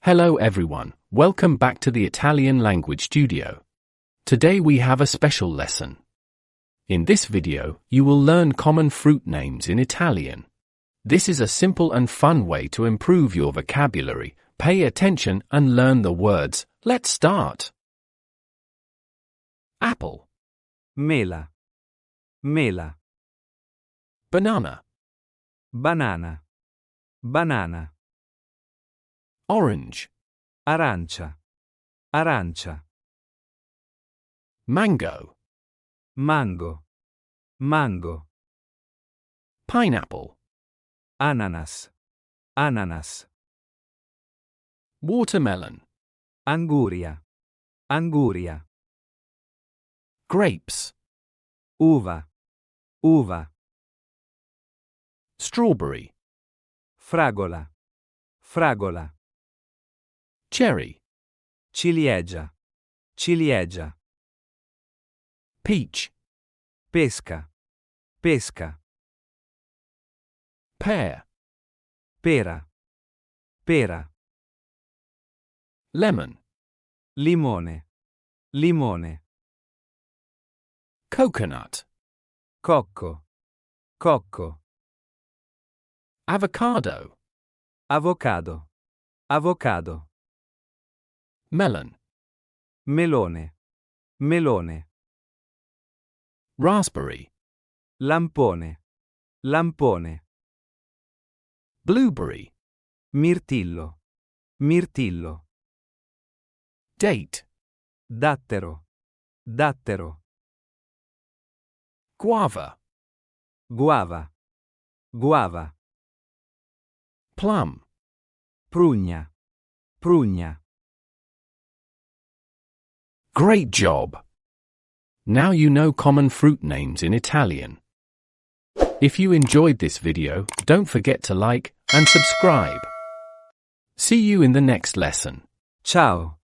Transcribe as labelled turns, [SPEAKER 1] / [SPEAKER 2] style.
[SPEAKER 1] Hello everyone, welcome back to the Italian language studio. Today we have a special lesson. In this video, you will learn common fruit names in Italian. This is a simple and fun way to improve your vocabulary. Pay attention and learn the words. Let's start. Apple,
[SPEAKER 2] Mela. Mela.
[SPEAKER 1] banana,
[SPEAKER 2] Banana. Banana.
[SPEAKER 1] orange,
[SPEAKER 2] Arancia. Arancia.
[SPEAKER 1] mango,
[SPEAKER 2] Mango. Mango.
[SPEAKER 1] pineapple,
[SPEAKER 2] Ananas. Ananas.
[SPEAKER 1] watermelon,
[SPEAKER 2] Anguria. Anguria.
[SPEAKER 1] grapes,
[SPEAKER 2] Uva. Uva.
[SPEAKER 1] strawberry,
[SPEAKER 2] Fragola. Fragola.
[SPEAKER 1] cherry,
[SPEAKER 2] Ciliegia. Ciliegia.
[SPEAKER 1] peach,
[SPEAKER 2] Pesca. Pesca.
[SPEAKER 1] pear,
[SPEAKER 2] Pera. Pera.
[SPEAKER 1] lemon,
[SPEAKER 2] Limone. Limone.
[SPEAKER 1] coconut,
[SPEAKER 2] Cocco. Cocco.
[SPEAKER 1] avocado,
[SPEAKER 2] Avocado. Avocado.
[SPEAKER 1] melon,
[SPEAKER 2] Melone. Melone.
[SPEAKER 1] raspberry,
[SPEAKER 2] Lampone. Lampone.
[SPEAKER 1] blueberry,
[SPEAKER 2] Mirtillo. Mirtillo.
[SPEAKER 1] date,
[SPEAKER 2] Dattero. Dattero.
[SPEAKER 1] guava,
[SPEAKER 2] Guava. Guava.
[SPEAKER 1] plum,
[SPEAKER 2] Prugna. Prugna.
[SPEAKER 1] Great job! Now you know common fruit names in Italian. If you enjoyed this video, don't forget to like and subscribe. See you in the next lesson.
[SPEAKER 2] Ciao.